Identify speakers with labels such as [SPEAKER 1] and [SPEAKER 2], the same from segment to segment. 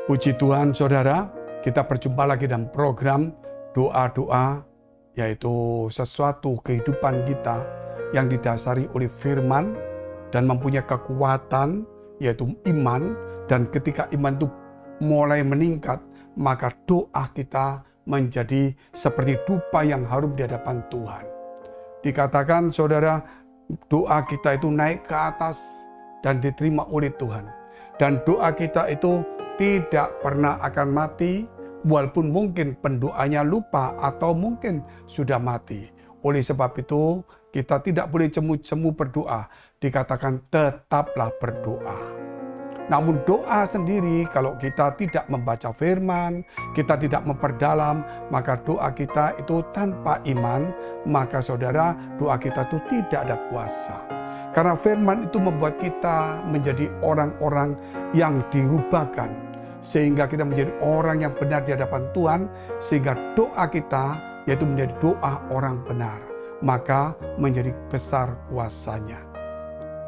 [SPEAKER 1] Puji Tuhan saudara, kita berjumpa lagi dalam program doa-doa, yaitu sesuatu kehidupan kita yang didasari oleh firman dan mempunyai kekuatan, yaitu iman. Dan ketika iman itu mulai meningkat, maka doa kita menjadi seperti dupa yang harum di hadapan Tuhan. Dikatakan saudara, doa kita itu naik ke atas dan diterima oleh Tuhan. Dan doa kita itu tidak pernah akan mati, walaupun mungkin pendoanya lupa atau mungkin sudah mati. Oleh sebab itu, kita tidak boleh cemu-cemu berdoa. Dikatakan tetaplah berdoa. Namun doa sendiri, kalau kita tidak membaca firman, kita tidak memperdalam, maka doa kita itu tanpa iman, maka saudara, doa kita itu tidak ada kuasa. Karena firman itu membuat kita menjadi orang-orang yang dirubahkan, sehingga kita menjadi orang yang benar di hadapan Tuhan, sehingga doa kita yaitu menjadi doa orang benar, maka menjadi besar kuasanya.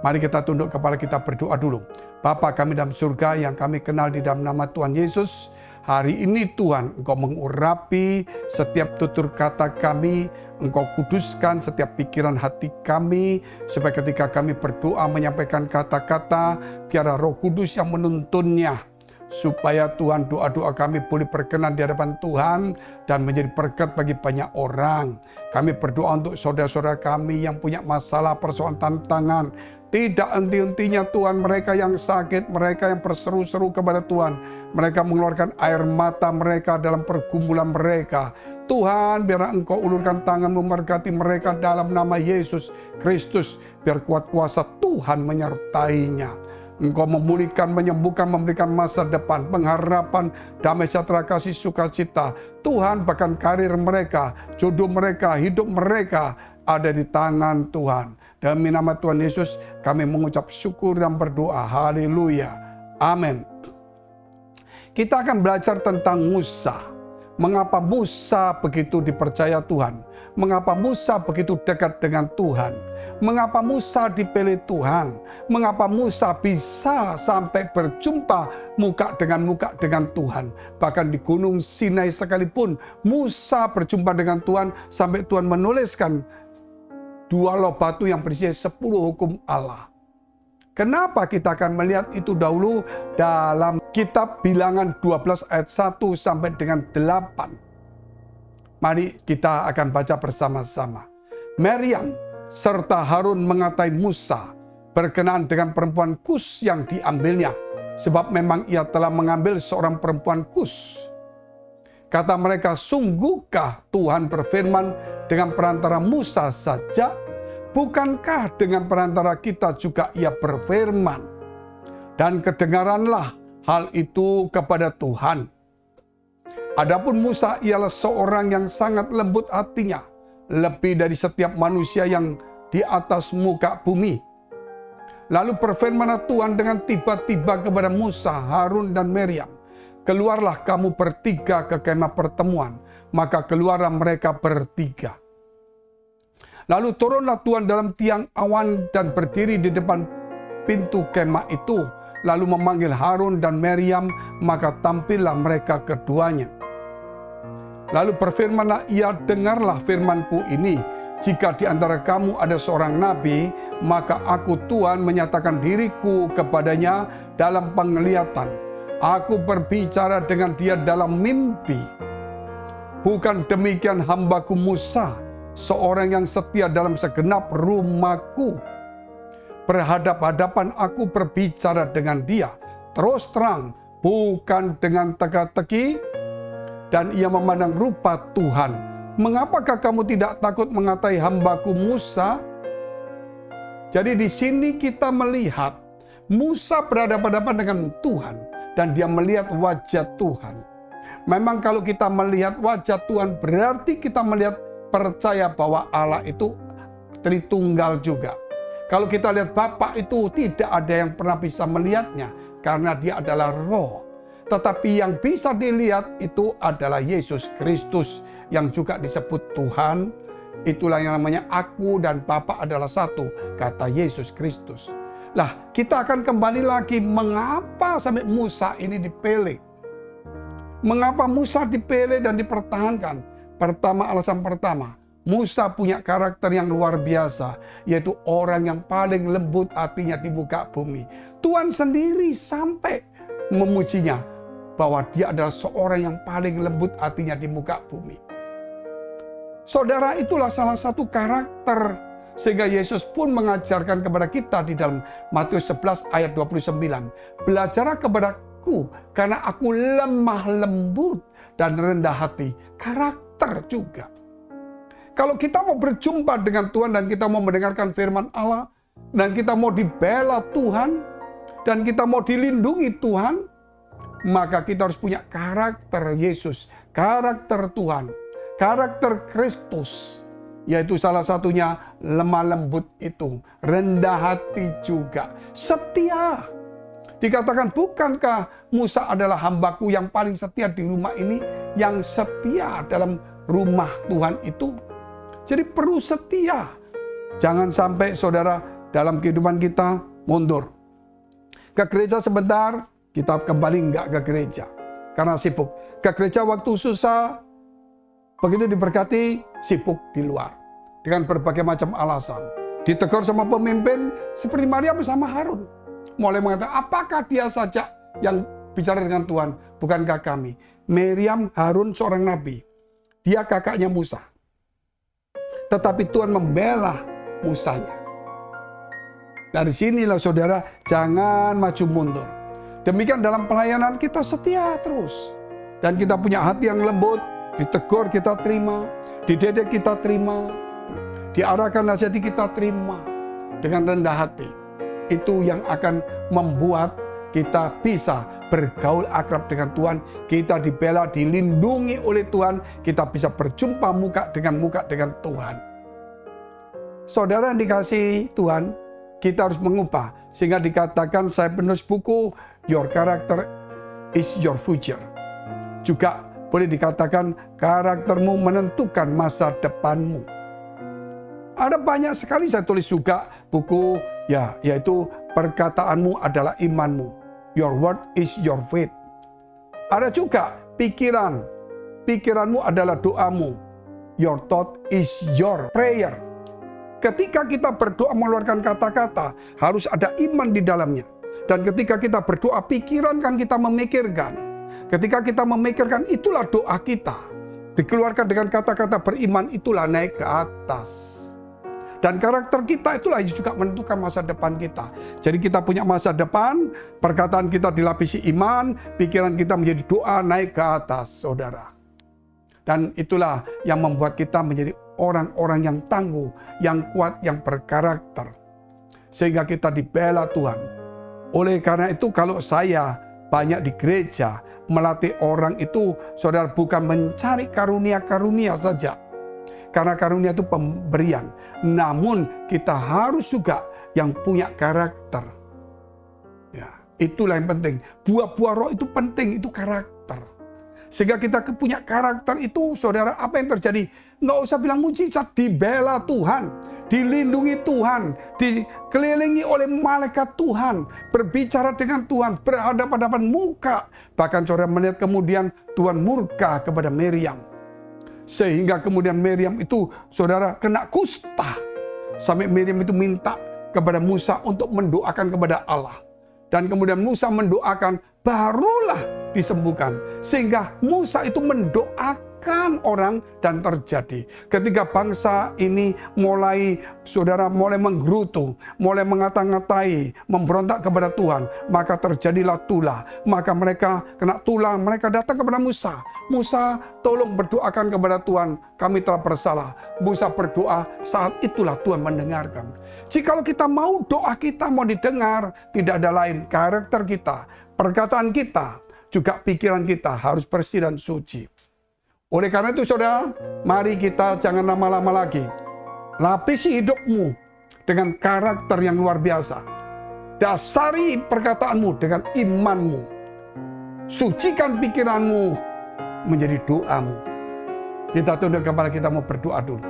[SPEAKER 1] Mari kita tunduk kepala kita berdoa dulu. Bapa kami dalam surga yang kami kenal di dalam nama Tuhan Yesus, hari ini Tuhan, Engkau mengurapi setiap tutur kata kami, Engkau kuduskan setiap pikiran hati kami, supaya ketika kami berdoa menyampaikan kata-kata, biarlah Roh Kudus yang menuntunnya, supaya Tuhan doa-doa kami boleh berkenan di hadapan Tuhan dan menjadi berkat bagi banyak orang. Kami berdoa untuk saudara-saudara kami yang punya masalah, persoalan, tantangan. Tidak henti-hentinya Tuhan, mereka yang sakit, mereka yang berseru-seru kepada Tuhan. Mereka mengeluarkan air mata mereka dalam pergumulan mereka. Tuhan, biarlah Engkau ulurkan tangan memberkati mereka dalam nama Yesus Kristus. Biar kuat kuasa Tuhan menyertainya. Engkau memulihkan, menyembuhkan, memberikan masa depan, pengharapan, damai sejahtera, kasih sukacita. Tuhan, bahkan karir mereka, jodoh mereka, hidup mereka ada di tangan Tuhan. Demi nama Tuhan Yesus, kami mengucap syukur dan berdoa. Haleluya. Amin. Kita akan belajar tentang Musa. Mengapa Musa begitu dipercaya Tuhan? Mengapa Musa begitu dekat dengan Tuhan? Mengapa Musa dipilih Tuhan? Mengapa Musa bisa sampai berjumpa muka dengan Tuhan? Bahkan di Gunung Sinai sekalipun, Musa berjumpa dengan Tuhan sampai Tuhan menuliskan 2 loh batu yang berisi 10 hukum Allah. Kenapa kita akan melihat itu dahulu dalam kitab Bilangan 12 ayat 1 sampai dengan 8. Mari kita akan baca bersama-sama. Meriam serta Harun mengatai Musa berkenaan dengan perempuan Kus yang diambilnya, sebab memang ia telah mengambil seorang perempuan Kus. Kata mereka, sungguhkah Tuhan berfirman dengan perantara Musa saja? Bukankah dengan perantara kita juga ia berfirman? Dan kedengaranlah hal itu kepada Tuhan. Adapun Musa ialah seorang yang sangat lembut hatinya, lebih dari setiap manusia yang di atas muka bumi. Lalu berfirmanlah Tuhan dengan tiba-tiba kepada Musa, Harun, dan Meriam, keluarlah kamu bertiga ke kemah pertemuan. Maka keluarlah mereka bertiga. Lalu turunlah Tuhan dalam tiang awan dan berdiri di depan pintu kemah itu. Lalu memanggil Harun dan Meriam, maka tampillah mereka keduanya. Lalu berfirmanlah ia, dengarlah firmanku ini. Jika di antara kamu ada seorang nabi, maka aku Tuhan menyatakan diriku kepadanya dalam penglihatan. Aku berbicara dengan dia dalam mimpi. Bukan demikian hambaku Musa, seorang yang setia dalam segenap rumahku. Berhadap-hadapan aku berbicara dengan dia, terus terang, bukan dengan teka-teki. Dan ia memandang rupa Tuhan. Mengapakah kamu tidak takut mengatai hambaku Musa? Jadi di sini kita melihat Musa berhadapan-hadapan dengan Tuhan. Dan dia melihat wajah Tuhan. Memang kalau kita melihat wajah Tuhan, berarti kita melihat percaya bahwa Allah itu Tritunggal juga. Kalau kita lihat Bapa itu tidak ada yang pernah bisa melihatnya, karena dia adalah roh. Tetapi yang bisa dilihat itu adalah Yesus Kristus yang juga disebut Tuhan. Itulah yang namanya aku dan Bapa adalah satu, kata Yesus Kristus. Lah, kita akan kembali lagi mengapa sampai Musa ini dipilih. Mengapa Musa dipilih dan dipertahankan? Alasan pertama, Musa punya karakter yang luar biasa, yaitu orang yang paling lembut hatinya di muka bumi. Tuhan sendiri sampai memujinya bahwa dia adalah seorang yang paling lembut hatinya di muka bumi. Saudara, itulah salah satu karakter sehingga Yesus pun mengajarkan kepada kita di dalam Matius 11 ayat 29. Belajarlah kepadaku karena aku lemah lembut dan rendah hati. Karakter juga. Kalau kita mau berjumpa dengan Tuhan dan kita mau mendengarkan firman Allah, dan kita mau dibela Tuhan, dan kita mau dilindungi Tuhan, maka kita harus punya karakter Yesus, karakter Tuhan, karakter Kristus, yaitu salah satunya lemah lembut itu, rendah hati juga, setia. Dikatakan, bukankah Musa adalah hambaku yang paling setia di rumah ini, yang setia dalam rumah Tuhan itu? Jadi perlu setia. Jangan sampai saudara dalam kehidupan kita mundur. Ke gereja sebentar, kita kembali enggak ke gereja karena sibuk. Ke gereja waktu susah, begitu diberkati, sibuk di luar dengan berbagai macam alasan. Ditegur sama pemimpin seperti Maryam sama Harun. Mulai mengatakan, apakah dia saja yang bicara dengan Tuhan, bukankah kami? Maryam, Harun seorang nabi. Dia kakaknya Musa. Tetapi Tuhan membela Musanya. Dari sinilah saudara, jangan maju mundur. Demikian dalam pelayanan kita setia terus. Dan kita punya hati yang lembut, ditegur kita terima, dididik kita terima, diarahkan nasihati kita terima dengan rendah hati. Itu yang akan membuat kita bisa bergaul akrab dengan Tuhan, kita dibela, dilindungi oleh Tuhan, kita bisa berjumpa muka dengan Tuhan. Saudara yang dikasihi Tuhan, kita harus mengubah, sehingga dikatakan saya penulis buku Your Character is Your Future. Juga boleh dikatakan karaktermu menentukan masa depanmu. Ada banyak sekali saya tulis juga buku, yaitu perkataanmu adalah imanmu. Your word is your faith. Ada juga pikiranmu adalah doamu. Your thought is your prayer. Ketika kita berdoa mengeluarkan kata-kata, harus ada iman di dalamnya. Dan ketika kita berdoa, pikiran kan kita memikirkan. Ketika kita memikirkan, itulah doa kita. Dikeluarkan dengan kata-kata beriman, itulah naik ke atas. Dan karakter kita itulah juga menentukan masa depan kita. Jadi kita punya masa depan, perkataan kita dilapisi iman, pikiran kita menjadi doa naik ke atas, saudara. Dan itulah yang membuat kita menjadi orang-orang yang tangguh, yang kuat, yang berkarakter. Sehingga kita dibela Tuhan. Oleh karena itu kalau saya banyak di gereja, melatih orang itu, saudara, bukan mencari karunia-karunia saja. Karena karunia itu pemberian. Namun kita harus juga yang punya karakter. Ya, itulah yang penting. Buah-buah roh itu penting, itu karakter. Sehingga kita punya karakter itu, saudara, apa yang terjadi? Nggak usah bilang mujizat, dibela Tuhan, dilindungi Tuhan, dikelilingi oleh malaikat Tuhan, berbicara dengan Tuhan, berhadapan-hadapan muka. Bahkan saudara melihat kemudian Tuhan murka kepada Maryam. Sehingga kemudian Maryam itu, saudara, kena kusta. Sampai Maryam itu minta kepada Musa untuk mendoakan kepada Allah. Dan kemudian Musa mendoakan, barulah disembuhkan. Sehingga Musa itu mendoakan orang dan terjadi. Ketika bangsa ini mulai, saudara, mulai menggerutu, mulai mengata-ngatai, memberontak kepada Tuhan, maka terjadilah tulah. Maka mereka kena tulah, mereka datang kepada Musa. Musa, tolong berdoakan kepada Tuhan, kami telah bersalah. Musa berdoa, saat itulah Tuhan mendengarkan. Jikalau kita mau doa kita mau didengar, tidak ada lain, karakter kita, perkataan kita, juga pikiran kita harus bersih dan suci. Oleh karena itu saudara, mari kita jangan lama-lama lagi. Lapisi hidupmu dengan karakter yang luar biasa. Dasari perkataanmu dengan imanmu. Sucikan pikiranmu menjadi doamu. Kita tunduk kepala, kita mau berdoa dulu.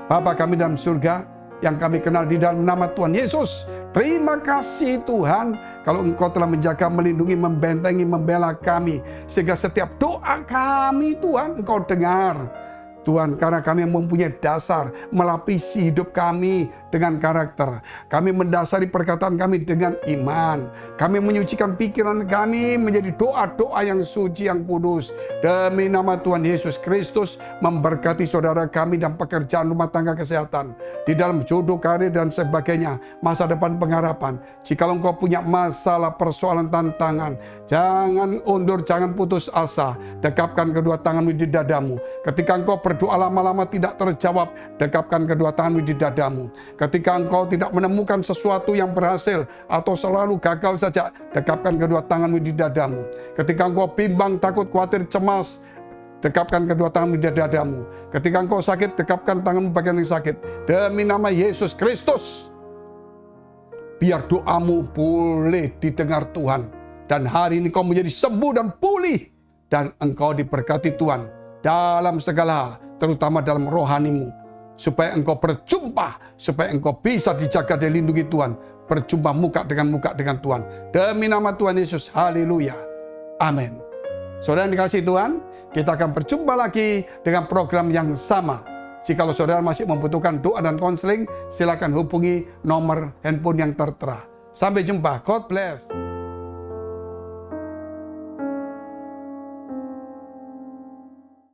[SPEAKER 1] Bapa kami dalam surga, yang kami kenal di dalam nama Tuhan Yesus, terima kasih Tuhan, kalau Engkau telah menjaga, melindungi, membentengi, membela kami, sehingga setiap doa kami Tuhan Engkau dengar. Tuhan, karena kami mempunyai dasar melapisi hidup kami dengan karakter. Kami mendasari perkataan kami dengan iman. Kami menyucikan pikiran kami menjadi doa-doa yang suci, yang kudus. Demi nama Tuhan Yesus Kristus, memberkati saudara kami dan pekerjaan rumah tangga, kesehatan, di dalam jodoh, karir, dan sebagainya, masa depan, pengharapan. Jika engkau punya masalah, persoalan, tantangan, jangan undur, jangan putus asa. Dekapkan kedua tanganmu di dadamu. Ketika engkau berdoa lama-lama tidak terjawab, dekapkan kedua tanganmu di dadamu. Ketika engkau tidak menemukan sesuatu yang berhasil atau selalu gagal saja, dekapkan kedua tanganmu di dadamu. Ketika engkau bimbang, takut, khawatir, cemas, dekapkan kedua tanganmu di dadamu. Ketika engkau sakit, dekapkan tanganmu bagian yang sakit. Demi nama Yesus Kristus, biar doamu boleh didengar Tuhan. Dan hari ini kau menjadi sembuh dan pulih. Dan engkau diberkati Tuhan dalam segala hal, terutama dalam rohanimu. Supaya engkau berjumpa, supaya engkau bisa dijaga dan dilindungi Tuhan. Berjumpa muka dengan Tuhan. Demi nama Tuhan Yesus, haleluya. Amin. Saudara yang dikasihi Tuhan, kita akan berjumpa lagi dengan program yang sama. Jika saudara masih membutuhkan doa dan konseling, silakan hubungi nomor handphone yang tertera. Sampai jumpa. God bless.